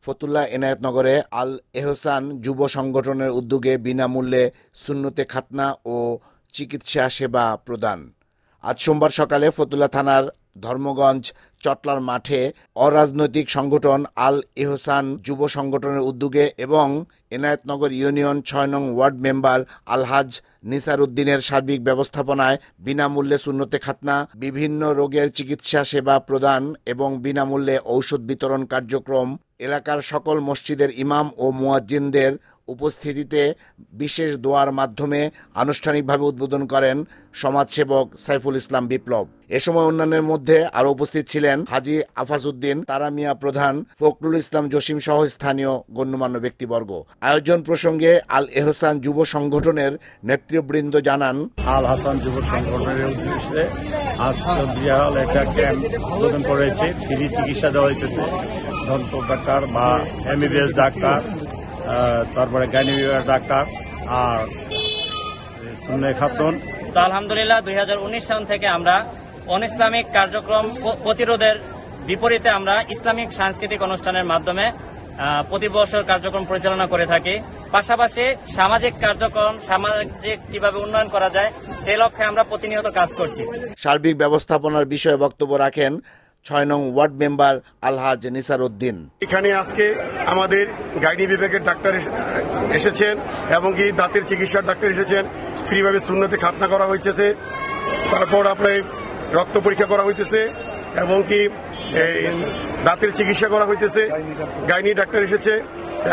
ফতুল্লা এনায়েতনগরে আল এহসান যুব সংগঠনের উদ্যোগে বিনামূল্যে সুন্নতে খাতনা ও চিকিৎসা সেবা প্রদান। আজ সোমবার সকালে ফতুল্লা থানার ধর্মগঞ্জ চটলার মাঠে অরাজনৈতিক সংগঠন আল এহসান যুব সংগঠনের উদ্যোগে এবং এনায়েতনগর ইউনিয়ন ৬ নং ওয়ার্ড মেম্বার আলহাজ নিসার উদ্দিনের সার্বিক ব্যবস্থাপনায় বিনামূল্যে সুন্নতে খাতনা, বিভিন্ন রোগের চিকিৎসা সেবা প্রদান এবং বিনামূল্যে ঔষধ বিতরণ কার্যক্রম এলাকার সকল মসজিদের ইমাম ও মুয়াজ্জিনদের উপস্থিতিতে বিশেষ দোয়ার মাধ্যমে আনুষ্ঠানিকভাবে উদ্বোধন করেন সমাজসেবক সাইফুল ইসলাম বিপ্লব। এ সময় অন্যান্যের মধ্যে আরও উপস্থিত ছিলেন হাজী আফাজউদ্দিন, তারা মিয়া প্রধান, ফখরুল ইসলাম জসিম সহ স্থানীয় গণ্যমান্য ব্যক্তিবর্গ। আয়োজন প্রসঙ্গে আল এহসান যুব সংগঠনের নেতৃবৃন্দ জানান, আল হাসান যুব সংগঠনের উদ্দেশ্যে আজ বিহাল একটা ক্যাম্প উদ্বোধন করেছে। ফ্রি চিকিৎসা দেওয়া হইতেছে, দন্ত ডাক্তার বা এমবিবিএস ডাক্তার, তারপরে গাইনি বিভাগের ডাক্তার আর সুন্নাতে খাতুন। তো আলহামদুলিল্লাহ 2019 সাল থেকে আমরা অনইসলামিক কার্যক্রম প্রতিরোধের বিপরীতে আমরা ইসলামিক সাংস্কৃতিক অনুষ্ঠানের মাধ্যমে প্রতি বছর কার্যক্রম পরিচালনা করে থাকি। পাশাপাশি সামাজিক কার্যক্রম, সামাজিক কিভাবে উন্নয়ন করা যায় সেই লক্ষ্যে আমরা প্রতিনিয়ত কাজ করছি। সার্বিক ব্যবস্থাপনার বিষয়ে বক্তব্য রাখেন ৬ নং ওয়ার্ড মেম্বার আলহাজ নিসার উদ্দিন। এখানে আজকে আমাদের গাইনি বিভাগের ডাক্তার এসেছেন এবং কি দাঁতের চিকিৎসার ডাক্তার এসেছেন। ফ্রিভাবে সুন্নতে খাতনা করা হয়েছে, তারপর আপনার রক্ত পরীক্ষা করা হইতেছে এবং কি দাঁতের চিকিৎসা করা হইতেছে। গাইনি ডাক্তার এসেছে।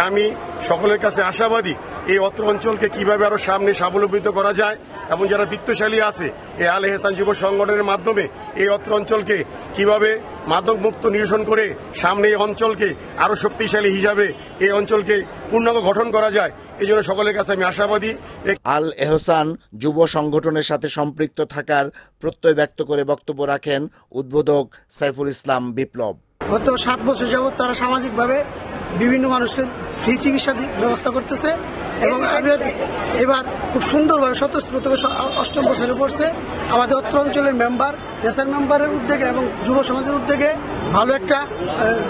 আমি সকলের কাছে আশাবাদী এই অত্র অঞ্চলকে কিভাবে আরো সামনে স্বাবলম্বিত করা যায় এবং যারা বিত্তশালী আছে এই আল এহসান যুব সংগঠনের মাধ্যমে এই অত্র অঞ্চলকে কিভাবে মাদক মুক্ত নিরসন করে সামনে এই অঞ্চলকে আরো শক্তিশালী হিসাবে এই অঞ্চলকে পূর্ণাঙ্গ গঠন করা যায়, এই জন্য সকলের কাছে আমি আশাবাদী। আল এহসান যুব সংগঠনের সাথে সম্পৃক্ত থাকার প্রত্যয় ব্যক্ত করে বক্তব্য রাখেন উদ্বোধক সাইফুল ইসলাম বিপ্লব। গত 7 বছর যাবৎ তারা সামাজিকভাবে বিভিন্ন মানুষকে ফ্রি চিকিৎসা ব্যবস্থা করতেছে এবং এবার খুব সুন্দরভাবে স্বতঃস্ফূর্তভাবে 8ম বছরে পড়ছে। আমাদের অত্র অঞ্চলের মেম্বার, নেসার মেম্বারের উদ্যোগে এবং যুব সমাজের উদ্যোগে ভালো একটা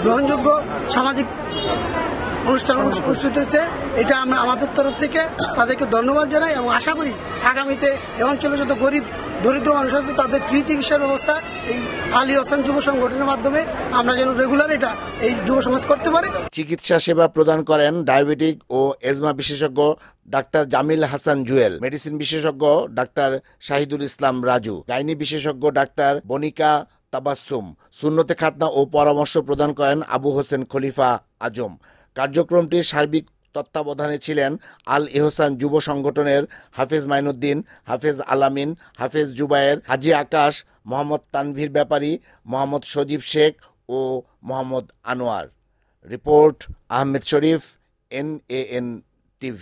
গ্রহণযোগ্য সামাজিক অনুষ্ঠান অনুষ্ঠিত হচ্ছে। এটা আমরা আমাদের তরফ থেকে তাদেরকে ধন্যবাদ জানাই এবং আশা করি আগামীতে এই অঞ্চলে যত গরিব দরিদ্র মানুষ আছে তাদের ফ্রি চিকিৎসার ব্যবস্থা এই আল এহসান যুব সংগঠনের মাধ্যমে আমরা যেন রেগুলার এটা এই যুব সমাজ করতে পারে। চিকিৎসা সেবা প্রদান করেন ডায়াবেটিক ও এজমা বিশেষজ্ঞ ডাক্তার জামিল হাসান জুয়েল, মেডিসিন বিশেষজ্ঞ ডাক্তার শাহিদুল ইসলাম রাজু, গাইনি বিশেষজ্ঞ ডাক্তার বনিকা তাবাসসুম, সুন্নতে খাতনা ও পরামর্শ প্রদান করেন আবু হোসেন খলিফা আজম। কার্যক্রমটির সার্বিক তত্ত্বাবধানে ছিলেন আল এহসান যুব সংগঠনের হাফেজ মাইনুদ্দিন, হাফেজ আলামিন, হাফেজ জুবায়ের, হাজী আকাশ, মোহাম্মদ তানভীর ব্যাপারী, মোহাম্মদ সজীব শেখ ও মোহাম্মদ আনোয়ার। রিপোর্ট আহমেদ শরীফ, NAN TV।